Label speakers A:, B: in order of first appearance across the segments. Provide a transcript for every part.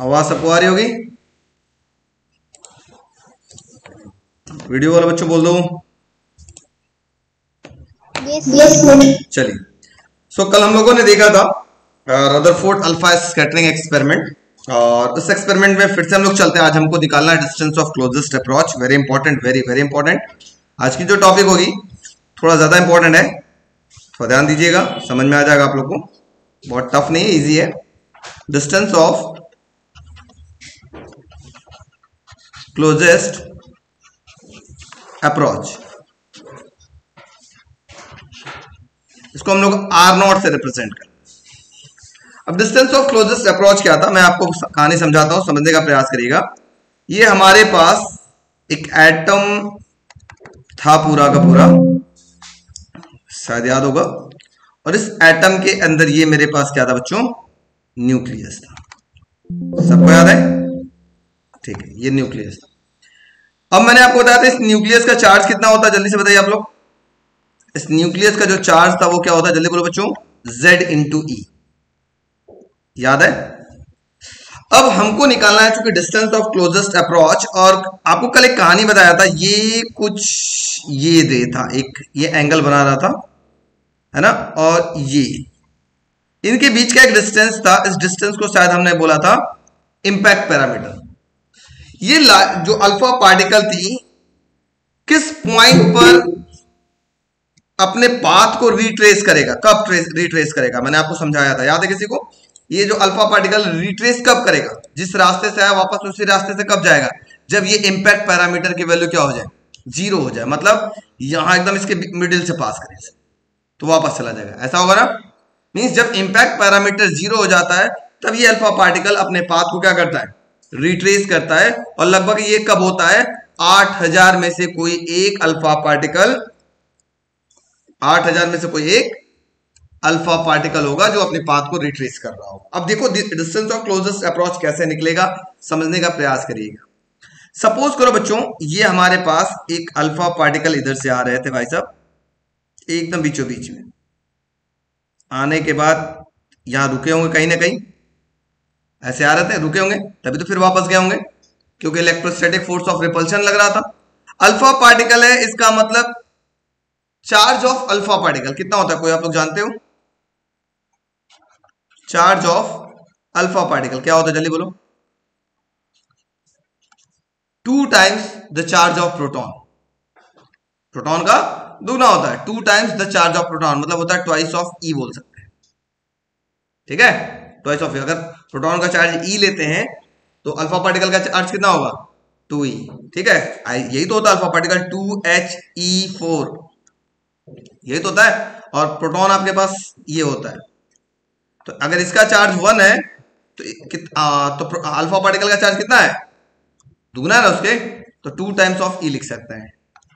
A: आवाज सबको आ रही होगी? वीडियो वाले बच्चों बोल दो। चलिए, सो कल हम लोगों ने देखा था रदरफोर्ड अल्फा स्कैटरिंग एक्सपेरिमेंट, और इस एक्सपेरिमेंट में फिर से हम लोग चलते हैं। आज हमको निकालना है distance of closest approach. Very important, very very important. आज की जो टॉपिक होगी थोड़ा ज्यादा इंपॉर्टेंट है, थोड़ा ध्यान दीजिएगा, समझ में आ जाएगा आप लोग को। बहुत टफ नहीं है, इजी है। डिस्टेंस ऑफ क्लोजेस्ट अप्रोच, इसको हम लोग R0 से रिप्रेजेंट करते हैं। अब डिस्टेंस ऑफ क्लोजेस्ट अप्रोच क्या था, मैं आपको कहानी समझाता हूं, समझने का प्रयास करिएगा। ये हमारे पास एक एटम था पूरा का पूरा, शायद याद होगा, और इस एटम के अंदर ये मेरे पास क्या था बच्चों? न्यूक्लियस था। सबको याद है? ठीक है, ये न्यूक्लियस था। अब मैंने आपको बताया था इस न्यूक्लियस का चार्ज कितना होता है, जल्दी से बताइए आप लोग। इस न्यूक्लियस का जो चार्ज था वो क्या होता है, जल्दी बोलो बच्चों। Z इंटू ई, याद है? अब हमको निकालना है चूंकि डिस्टेंस ऑफ क्लोजेस्ट अप्रोच, और आपको कल एक कहानी बताया था, ये कुछ ये रे था, एक ये एंगल बना रहा था, है ना, और ये इनके बीच का एक डिस्टेंस था। इस डिस्टेंस को शायद हमने बोला था इंपैक्ट पैरामीटर। ये जो अल्फा पार्टिकल थी किस पॉइंट पर अपने पाथ को रिट्रेस करेगा, कब रिट्रेस करेगा, मैंने आपको समझाया था, याद है किसी को? ये जो अल्फा पार्टिकल रिट्रेस कब करेगा, जिस रास्ते से आया वापस उसी रास्ते से कब जाएगा, जब ये इंपैक्ट पैरामीटर की वैल्यू क्या हो जाए, 0 हो जाए। मतलब यहां एकदम इसके मिडिल से पास करे तो वापस चला जाएगा, ऐसा होगा ना। मींस जब इंपैक्ट पैरामीटर 0 हो जाता है तब ये अल्फा पार्टिकल अपने पाथ को क्या करता है, रिट्रेस करता है। और लगभग ये कब होता है, 8000 में से कोई एक अल्फा पार्टिकल, 8000 में से कोई एक अल्फा पार्टिकल होगा जो अपने पाथ को रिट्रेस कर रहा होगा। अब देखो डिस्टेंस ऑफ क्लोजेस्ट अप्रोच कैसे निकलेगा, समझने का प्रयास करिएगा। सपोज करो बच्चों, ये हमारे पास एक अल्फा पार्टिकल इधर से आ रहे थे भाई साहब, एकदम बीचों बीच में आने के बाद यहां रुके होंगे कहीं ना कहीं, ऐसे आ रहे थे, रुके होंगे, तभी तो फिर वापस गए होंगे, क्योंकि इलेक्ट्रोस्टैटिक फोर्स ऑफ रिपल्शन लग रहा था। अल्फा पार्टिकल है, इसका मतलब चार्ज ऑफ अल्फा पार्टिकल कितना होता है, कोई आप लोग जानते हो? चार्ज ऑफ अल्फा पार्टिकल क्या होता है, जल्दी बोलो। 2 times the charge of proton. Proton का दुगना होता है, 2 times the charge of proton, मतलब होता है ट्वाइस ऑफ ई बोल सकते हैं, ठीक है, ट्वाइस ऑफ ई। अगर प्रोटॉन का चार्ज ई लेते हैं तो अल्फा पार्टिकल का चार्ज कितना होगा, 2e, ठीक है। यही तो होता है अल्फा पार्टिकल, 2He4, यही तो होता है। और प्रोटॉन आपके पास ये होता है, तो अगर इसका चार्ज 1 है तो अल्फा पार्टिकल का चार्ज कितना है, दुगना है ना उसके, तो 2 टाइम्स ऑफ ई लिख सकते हैं,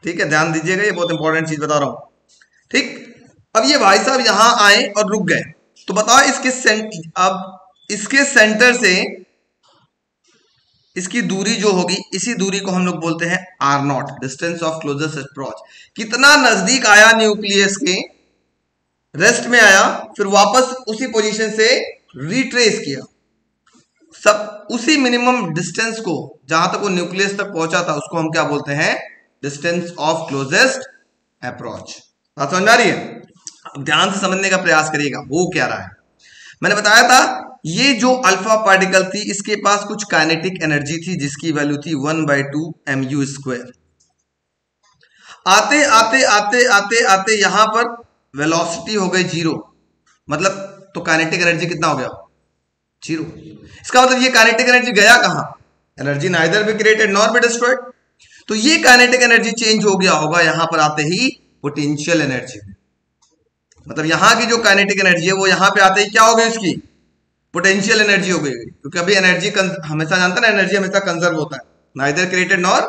A: ठीक है। ध्यान दीजिएगा, ये बहुत इंपॉर्टेंट चीज बता रहा हूं, ठीक। अब ये भाई साहब यहां आए और रुक गए, तो बताओ इसके सेंटर से इसकी दूरी जो होगी, इसी दूरी को हम लोग बोलते हैं R0, distance of closest approach. कितना नजदीक आया न्यूक्लियस के, रेस्ट में आया, फिर वापस उसी पोजीशन से रिट्रेस किया, सब उसी मिनिमम डिस्टेंस को, जहां तक वो न्यूक्लियस तक पहुंचा था, उसको हम क्या बोलते हैं, डिस्टेंस ऑफ क्लोजेस्ट अप्रोच। बात समझ आ रही है? अब ध्यान से समझने का प्रयास करिएगा, वो क्या रहा है। मैंने बताया था ये जो अल्फा पार्टिकल थी इसके पास कुछ काइनेटिक एनर्जी थी जिसकी वैल्यू थी 1/2 mu²। आते आते आते आते आते यहां पर वेलोसिटी हो गई 0, मतलब तो काइनेटिक एनर्जी कितना हो गया, 0। इसका मतलब ये काइनेटिक एनर्जी गया कहां, energy neither be created nor be destroyed, तो ये काइनेटिक एनर्जी चेंज हो गया होगा यहां पर आते ही पोटेंशियल एनर्जी में। मतलब यहां की जो काइनेटिक एनर्जी है वो यहां पे आते ही क्या हो गई, उसकी पोटेंशियल एनर्जी हो गई, क्योंकि अभी एनर्जी हमेशा जानता है ना, एनर्जी हमेशा कंजर्व होता है, नाइदर क्रिएटेड नॉर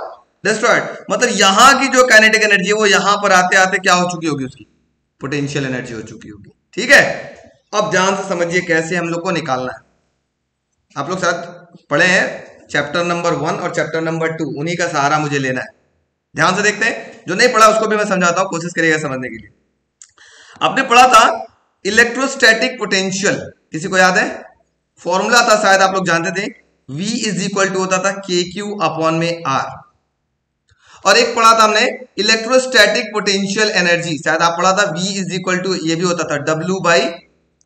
A: डिस्ट्रॉयड। मतलब यहां की जो काइनेटिक एनर्जी है वो यहां पर आते आते क्या हो चुकी होगी, उसकी पोटेंशियल एनर्जी हो चुकी होगी, ठीक है। अब ध्यान से समझिए कैसे हम लोग को निकालना है। आप लोग शायद पढ़े हैं चैप्टर नंबर 1 और चैप्टर नंबर 2, उन्हीं का सहारा मुझे लेना है। ध्यान से देखते हैं, जो नहीं पढ़ा उसको भी मैं समझाता हूं, कोशिश करिएगा समझने के लिए। आपने पढ़ा था इलेक्ट्रोस्टैटिक पोटेंशियल, किसी को याद है? फॉर्मूला था शायद आप लोग जानते थे, V इज इक्वल टू होता था के क्यू अपॉन में R। और एक पढ़ा था हमने इलेक्ट्रोस्टैटिक पोटेंशियल एनर्जी, शायद आप पढ़ा था V इज इक्वल टू, ये भी होता था W बाई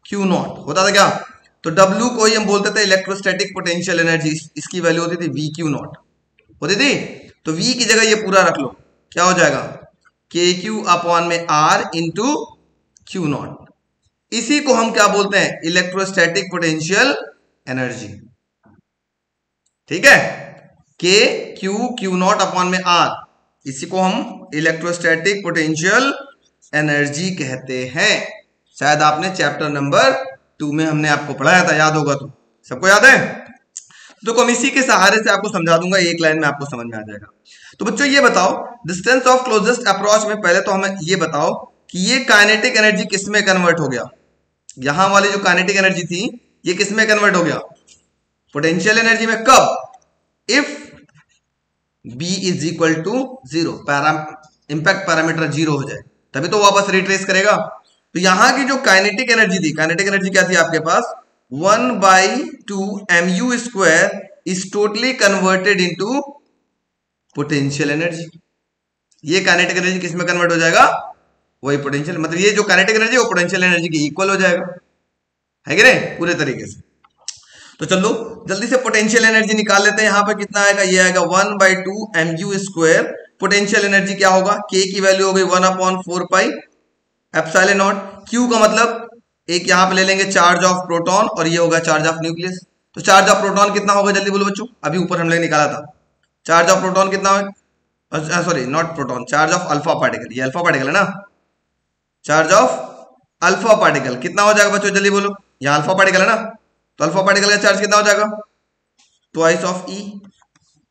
A: क्यू नॉट, होता था क्या? तो W को ही हम बोलते थे इलेक्ट्रोस्टैटिक पोटेंशियल एनर्जी, इसकी वैल्यू होती थी V क्यू नॉट होती थी। तो V की जगह ये पूरा रख लो, क्या हो जाएगा? के क्यू अपॉन में R इंटू क्यू नॉट। इसी को हम क्या बोलते हैं? Electrostatic potential energy. ठीक है, के क्यू क्यू नॉट अपॉन में R, इसी को हम इलेक्ट्रोस्टैटिक पोटेंशियल एनर्जी कहते हैं। शायद आपने चैप्टर नंबर 2 में हमने आपको पढ़ाया था, याद होगा तो। सबको याद है? तो हम इसी के सहारे से आपको समझा दूंगा, एक लाइन में आपको समझ में आ जाएगा। तो बच्चों ये बताओ, डिस्टेंस ऑफ क्लोजेस्ट अप्रोच में पहले तो हमें ये बताओ कि ये काइनेटिक एनर्जी किस में कन्वर्ट हो गया? यहां वाली जो काइनेटिक एनर्जी थी ये किस में कन्वर्ट हो गया? पोटेंशियल एनर्जी में। कब? If B is equal to 0, impact parameter 0 हो जाए, तभी तो वापस रिट्रेस करेगा। तो यहां की जो काइनेटिक एनर्जी थी, काइनेटिक एनर्जी क्या थी आपके पास? 1/2 mu square is totally converted into potential energy. ये काइनेटिक एनर्जी किस में कन्वर्ट हो जाएगा? वही पोटेंशियल, मतलब ये जो काइनेटिक एनर्जी वो पोटेंशियल एनर्जी के इक्वल हो जाएगा, है कि नहीं? पूरे तरीके से। तो चलो जल्दी से पोटेंशियल एनर्जी निकाल लेते हैं। यहां पर कितना आएगा? ये आएगा 1/2 mu स्क्वायर। पोटेंशियल एनर्जी क्या होगा? के की वैल्यू हो गई 1/4 पाई एप्सिलॉन नॉट। क्यू का मतलब एक यहां पे ले लेंगे चार्ज ऑफ प्रोटॉन और ये होगा चार्ज ऑफ न्यूक्लियस। तो चार्ज ऑफ प्रोटॉन कितना होगा? जल्दी बोलो बच्चों, अभी ऊपर हमने निकाला था। चार्ज ऑफ प्रोटॉन कितना है? Sorry not proton, charge of alpha particle, ये अल्फा पार्टिकल है ना। चार्ज ऑफ अल्फा पार्टिकल कितना हो जाएगा बच्चों? जल्दी बोलो, यहां अल्फा पार्टिकल है ना, तो अल्फा पार्टिकल का चार्ज कितना हो जाएगा? ट्वाइस ऑफ ई।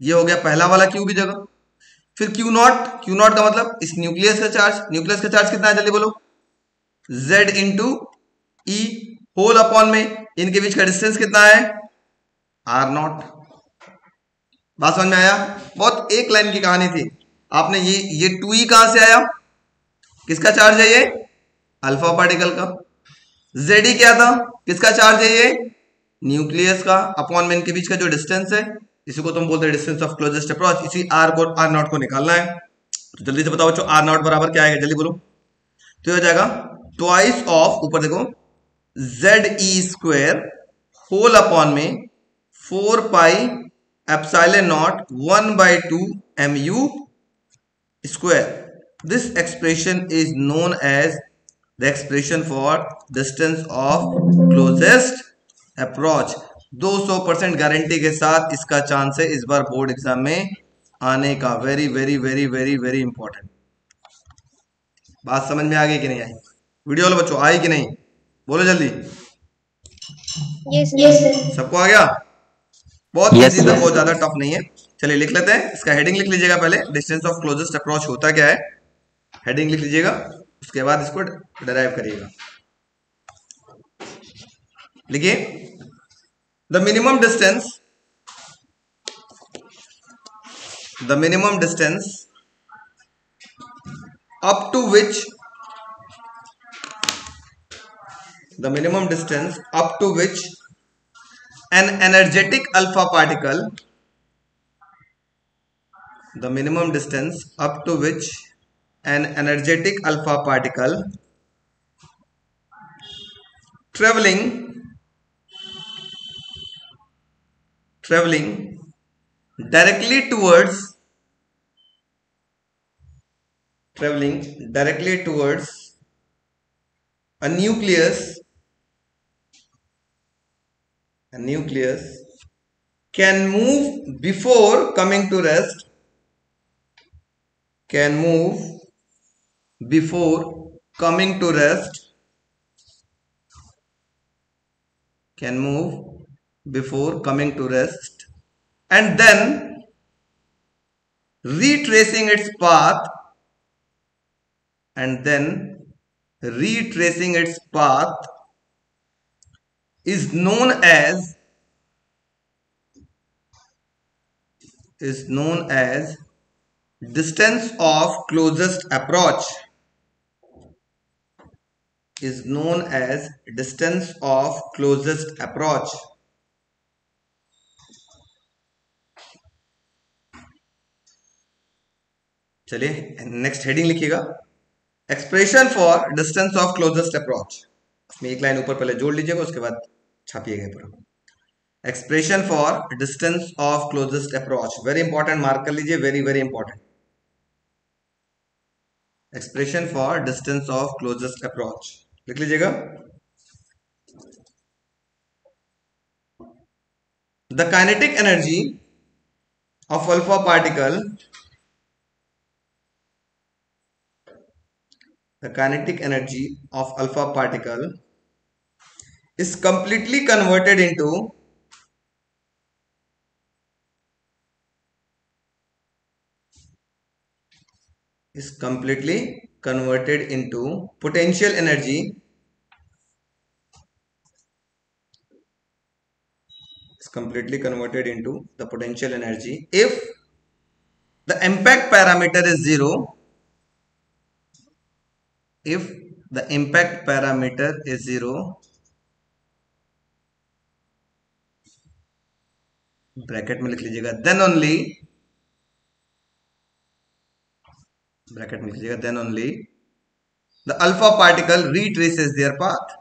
A: ये हो गया पहला वाला क्यू की जगह। फिर क्यू नॉट, क्यू नॉट का मतलब इस न्यूक्लियस का चार्ज, न्यूक्लियस का चार्ज कितना है? जल्दी बोलो, Z into E whole upon में इनके बीच का डिस्टेंस कितना है? R naught. बात समझ में आया? बहुत एक लाइन की कहानी थी। आपने ये 2e कहां से आया? किसका चार्ज है ये? अल्फा पार्टिकल का। जेड क्या था? किसका चार्ज है ये? न्यूक्लियस का। अपॉन में इनके बीच का जो डिस्टेंस है, इसी को तुम बोलते हैं डिस्टेंस ऑफ क्लोजेस्ट अप्रोच। इसी आर नॉट को निकालना है। तो जल्दी से बताओ बच्चों, आर नॉट बराबर क्या आएगा? जल्दी बोलो। तो हो जाएगा ट्वाइस ऑफ, ऊपर देखो, Z E square whole upon में 4 pi epsilon not 1/2 mu square. This expression is known as the expression for distance of closest approach. 200% guarantee के साथ इसका चांस है इस बार बोर्ड एग्जाम में आने का। Very very very very very important. बात समझ में आ गई कि नहीं आई? वीडियो वाले बच्चों आई कि नहीं? बोलो जल्दी।
B: Yes sir.
A: सबको आ गया? बहुत इजी था, बहुत ज्यादा टफ नहीं है। चलिए लिख लेते हैं, इसका हेडिंग लिख लीजिएगा पहले। डिस्टेंस ऑफ क्लोजेस्ट अप्रोच होता क्या है, हेडिंग लिख लीजिएगा, उसके बाद इसको डिराइव करिएगा। लिखिए, the minimum distance up to which an energetic alpha particle traveling directly towards a nucleus can move before coming to rest and then retracing its path is known as distance of closest approach. चलिए next heading लिखिएगा, expression for distance of closest approach. इसमें एक line ऊपर पहले जोड़ लीजिएगा, उसके बाद छापिएगा पूरा। Expression for distance of closest approach, very important, mark कर लीजिए, very very important. Expression for distance of closest approach लिख लीजिएगा। The kinetic energy of alpha particle, the kinetic energy of alpha particle is completely converted into potential energy the potential energy if the impact parameter is zero, if the impact parameter is zero, bracket में लिख लीजिएगा, then only, bracket में लिख लीजिएगा, then only the alpha particle retraces their path,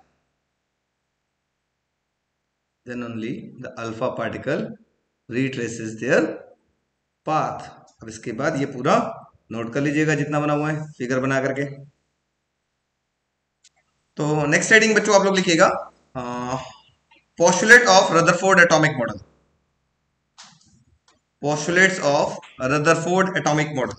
A: then only the alpha particle retraces their path। अब इसके बाद ये पूरा नोट कर लीजिएगा जितना बना हुआ है फिगर बना करके। तो नेक्स्ट हेडिंग बच्चों आप लोग लिखिएगा, postulate of Rutherford atomic model, postulates of Rutherford atomic model.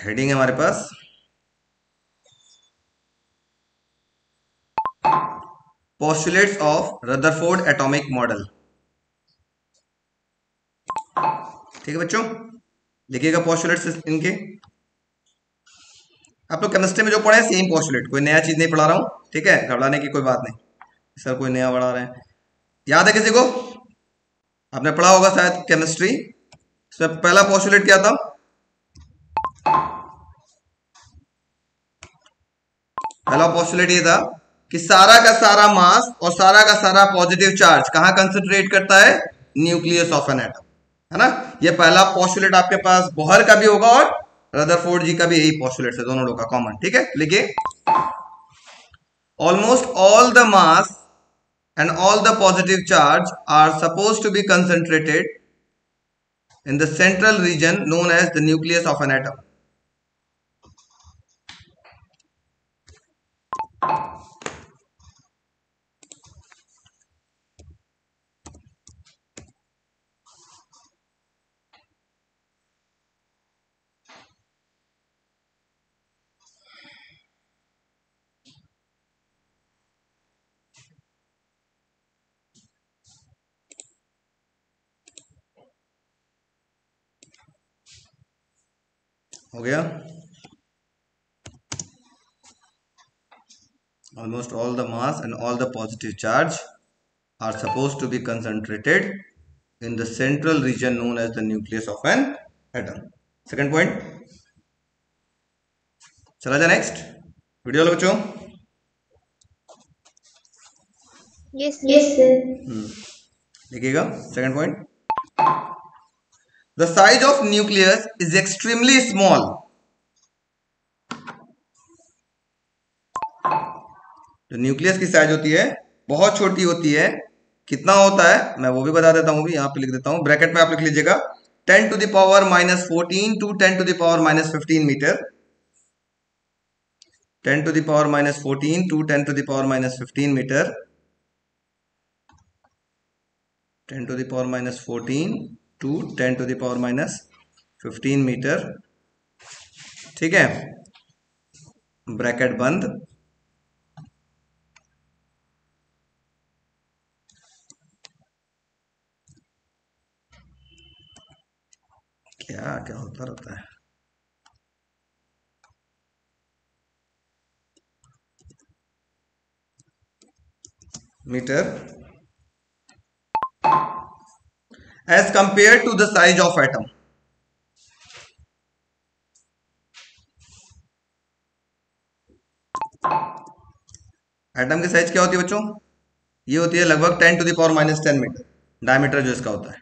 A: Heading है हमारे पास postulates of Rutherford atomic model. ठीक है बच्चों, लिखिएगा पोस्टुलेट्स इनके। आप लोग केमिस्ट्री में जो पढ़े सेम पोस्टुलेट, कोई नया चीज नहीं पढ़ा रहा हूं, ठीक है, घबराने की कोई बात नहीं, सर कोई नया पढ़ा रहे हैं। याद है किसी को, आपने पढ़ा होगा शायद केमिस्ट्री, इसमें पहला पोस्टुलेट क्या था, पहला पोस्टुलेट ये था कि सारा का सारा मास और सारा का सारा पॉजिटिव चार्ज कहां कंसंट्रेट करता है, न्यूक्लियस ऑफ एन एटम, है ना। ये पहला पोस्टुलेट आपके पास बोहर का भी होगा और रदरफोर्ड जी का भी यही पोस्टुलेट है, दोनों लोग का कॉमन। ठीक है, लिखिए, almost all the mass and all the positive charge are suppose to be concentrated in the central region known as the nucleus of an atom। हो गया, almost all the mass and all the positive charge are supposed to be concentrated in the central region known as the nucleus of an atom। Second point, चला जाए next video लो बच्चों।
B: Yes sir.
A: देखिएगा second point, the size of nucleus is extremely small। जो nucleus की size होती है बहुत छोटी होती है, कितना होता है मैं वो भी बता देता हूं, भी यहां पे लिख देता हूं, ब्रैकेट में आप लिख लीजिएगा 10 to the power -14 to 10 to the power -15 metre, 10 to the power -14 to 10 to the power -15 metre, 10 to the power -14 to 10 to the power -15 metre. ठीक है, ब्रैकेट बंद, क्या क्या होता रहता है, metre as compared to the size of atom। Atom की size क्या होती है बच्चों? ये होती है लगभग 10⁻⁻10 मीटर, डायमीटर जो इसका होता है,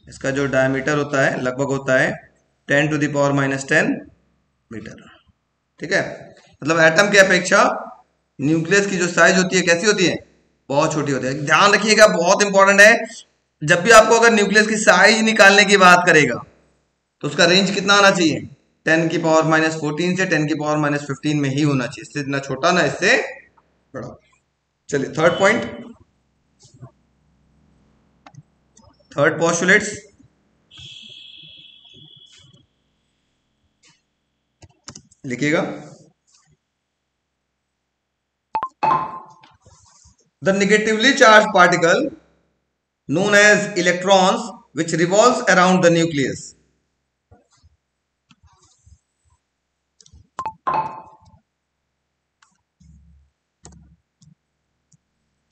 A: इसका जो डायमीटर होता है लगभग होता है 10⁻⁻10 मीटर। ठीक है, मतलब एटम की अपेक्षा न्यूक्लियस की जो साइज होती है कैसी होती है? बहुत छोटी होती है। ध्यान रखिएगा, बहुत इंपॉर्टेंट है, जब भी आपको अगर न्यूक्लियस की साइज निकालने की बात करेगा तो उसका रेंज कितना आना चाहिए? 10⁻⁻14 से 10⁻⁻15 में ही होना चाहिए, इससे इतना छोटा ना इससे बड़ा। चलिए थर्ड पॉइंट, थर्ड पोस्टुलेट्स लिखिएगा। The negatively charged particle known as electrons which revolves around the nucleus.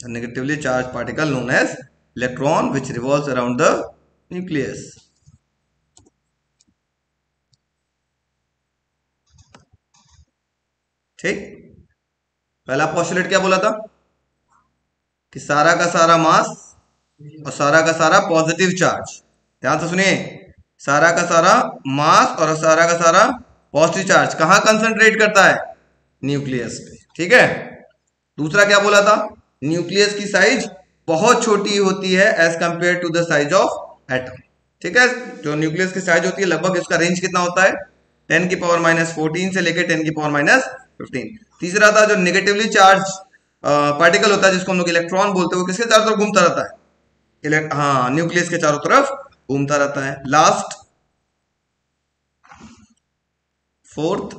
A: The negatively charged particle known as electron which revolves around the nucleus. ठीक, पहला पोस्टुलेट क्या बोला था कि सारा का सारा मास और सारा का सारा पॉजिटिव चार्ज, ध्यान से सुनिए, सारा का सारा मास और सारा का सारा पॉजिटिव चार्ज कहां कंसंट्रेट करता है? न्यूक्लियस पे। ठीक है, दूसरा क्या बोला था? न्यूक्लियस की साइज बहुत छोटी होती है as compare to the size of atom. ठीक है, जो न्यूक्लियस की साइज होती है लगभग इसका रेंज कितना होता है? 10⁻⁻14 से लेकर 10⁻⁻15। तीसरा था जो नेगेटिवली चार्ज पार्टिकल होता है जिसको हम लोग इलेक्ट्रॉन बोलते हैं, वो किसके चारों तरफ घूमता रहता है? हाँ, न्यूक्लियस के चारों तरफ घूमता रहता है। लास्ट फोर्थ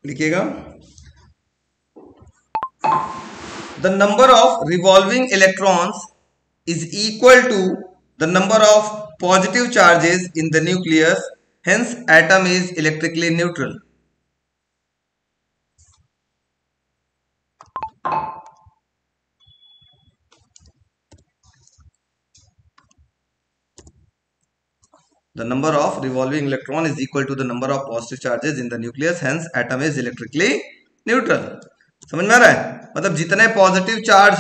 A: लिखिएगा, the number of revolving electrons is equal to the number of positive charges in the nucleus, hence atom is electrically neutral. The number of revolving electron is equal to the number of positive charges in the nucleus, hence atom is electrically neutral. समझ में आ रहा है? मतलब जितने positive charge,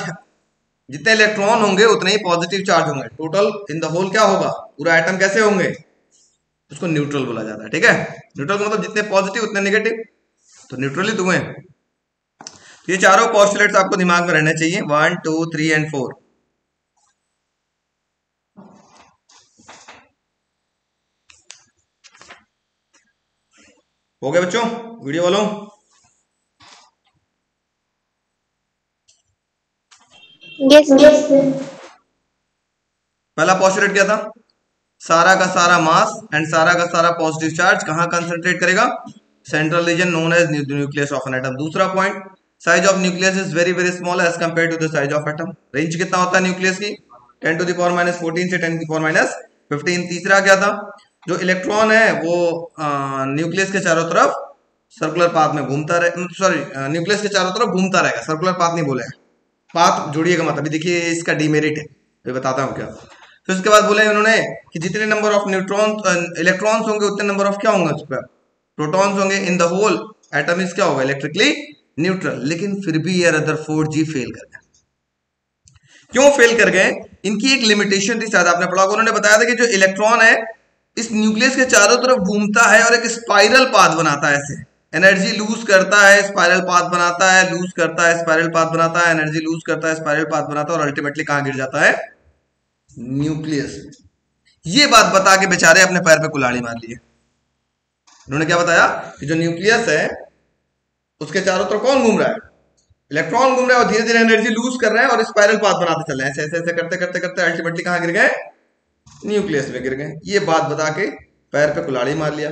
A: जितने electron होंगे उतने ही positive charge होंगे, टोटल इन द होल क्या होगा? पूरा एटम कैसे होंगे? उसको न्यूट्रल बोला जाता है। ठीक है, न्यूट्रल मतलब जितने पॉजिटिव उतने नेगेटिव, तो न्यूट्रल ही तो हुए। ये चारों पोस्टुलेट्स आपको दिमाग में रहने चाहिए, 1 2 3 एंड 4। हो गया बच्चों वीडियो वालों?
B: यस यस
A: पहला पोस्टुलेट क्या था? सारा का सारा मास एंड सारा का सारा पॉजिटिव चार्ज कहां कंसंट्रेट करेगा? Central region known as nucleus of an atom. दूसरा point, size of nucleus is very very small as compare to the size of atom. Range कितना होता है न्यूक्लियस की? 10⁻⁻14 से 10⁻⁻15। तीसरा क्या था? जो इलेक्ट्रॉन है वो न्यूक्लियस के चारों तरफ सर्कुलर पाथ में घूमता रहे, सॉरी न्यूक्लियस के चारों तरफ घूमता रहेगा, सर्कुलर पाथ नहीं बोले, पाथ जोड़िएगा मत, अभी देखिए इसका डीमेरिट है, तो बताता हूँ क्या। फिर उसके बाद बोले उन्होंने कि जितने नंबर ऑफ न्यूट्रॉन इलेक्ट्रॉन्स होंगे उतने नंबर ऑफ क्या होंगे उस पर? प्रोटॉन्स होंगे। In the whole atom is क्या होगा? Electrically neutral. लेकिन फिर भी ये रदरफोर्ड जी फेल कर गए। क्यों फेल कर गए? इनकी एक लिमिटेशन थी, शायद आपने पढ़ा होगा। उन्होंने बताया था कि जो इलेक्ट्रॉन है इस न्यूक्लियस के चारों तरफ घूमता है और एक स्पाइरल पाथ बनाता है, ऐसे एनर्जी लूज करता है, स्पाइरल पाथ बनाता है, लूज करता है, स्पाइरल पाथ बनाता है, एनर्जी लूज करता है, स्पाइरल पाथ बनाता है और अल्टीमेटली कहां गिर जाता है? न्यूक्लियस। ये बात बता के बेचारे अपने पैर पे कुल्हाड़ी मार लिए। उन्होंने क्या बताया कि जो न्यूक्लियस है उसके चारों तरफ कौन घूम रहा है? इलेक्ट्रॉन घूम रहा है और धीरे धीरे एनर्जी लूज कर रहे हैं और स्पाइरल पाथ बनाते चल रहे हैं, ऐसे ऐसे ऐसे करते करते करते अल्टीमेटली कहां गिर गए? न्यूक्लियस में गिर गए। ये बात बता के पैर पे कुल्हाड़ी मार लिया।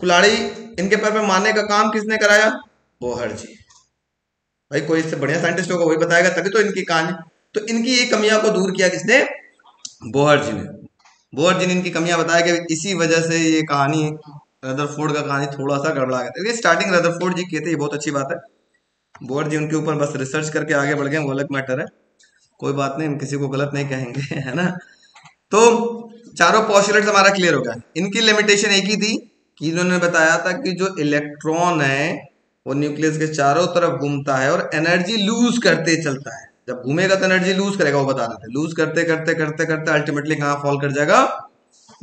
A: कुल्हाड़ी इनके पैर पे मारने का काम किसने कराया? बोहर जी। भाई कोई इससे बढ़िया साइंटिस्ट होगा वही बताएगा, तभी तो इनकी कहानी। तो इनकी ये कमियां को दूर किया किसने? बोहर जी ने। बोहर जी ने इनकी कमियां बताया कि इसी वजह से ये कहानी, रदरफोर्ड का कहानी थोड़ा सा गड़बड़ा गया। स्टार्टिंग रदरफोर्ड जी किए थे, ये बहुत अच्छी बात है। बोहर जी उनके ऊपर बस रिसर्च करके आगे बढ़ गए, वो अलग मैटर है, कोई बात नहीं, हम किसी को गलत नहीं कहेंगे, है ना। तो चारों पोस्टुलेट्स हमारा क्लियर हो गया। इनकी लिमिटेशन एक ही थी कि इन्होंने बताया था कि जो इलेक्ट्रॉन है वो न्यूक्लियस के चारों तरफ घूमता है और एनर्जी लूज करते चलता है। जब घूमेगा तो एनर्जी लूज करेगा, वो बता रहे थे, लूज करते करते करते करते अल्टीमेटली कहां फॉल कर जाएगा,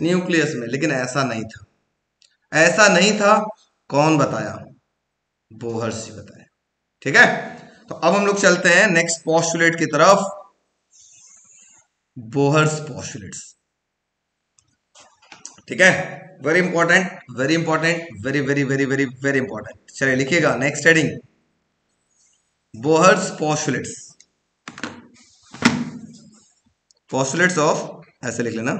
A: न्यूक्लियस में। लेकिन ऐसा नहीं था, ऐसा नहीं था। कौन बताया, बोहर्स जी बताया। ठीक है, तो अब हम लोग चलते हैं नेक्स्ट पोस्टुलेट की तरफ, बोहर्स पोस्टुलेट्स। ठीक है, very important, very important, very very very very very important. चलिए लिखिएगा, next heading Bohr's postulates. Postulates of, ऐसे लिख लेना,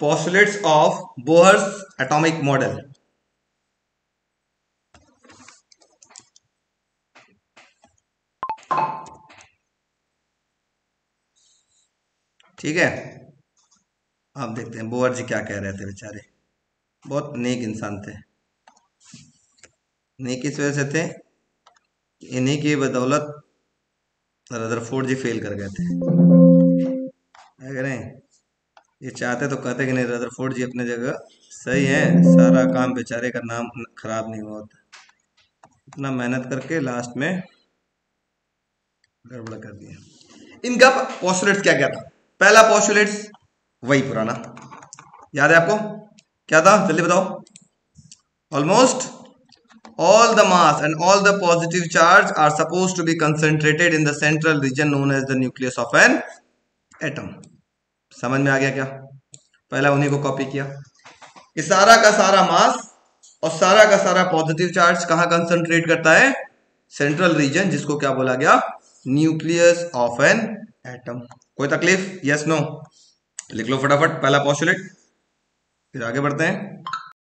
A: postulates of Bohr's atomic model. ठीक है, आप देखते हैं बोहर जी क्या कह रहे थे। बेचारे बहुत नेक इंसान थे। नेक इस वजह से थे, इन्हीं की बदौलत रदरफोर्ड जी फेल कर गए थे। क्या करें, ये चाहते तो कहते कि नहीं, रदरफोर्ड जी अपने जगह सही है, सारा काम बेचारे का नाम खराब नहीं हुआ होता, इतना मेहनत करके लास्ट में गड़बड़ कर दिया। इनका पोस्टुलेट्स क्या क्या था? पहला पोस्टुलेट्स वही पुराना, याद है आपको, क्या था, जल्दी बताओ। Almost all the mass and all the positive charge are supposed to be concentrated in the central region known as the nucleus of an atom। समझ में आ गया क्या? पहला उन्हीं को कॉपी किया। ये सारा का सारा मास और सारा का सारा पॉजिटिव चार्ज कहां कंसंट्रेट करता है? सेंट्रल रीजन, जिसको क्या बोला गया? Nucleus of an atom. कोई तकलीफ? Yes no? लिख लो फटाफट पहला पोस्टुलेट, फिर आगे बढ़ते हैं।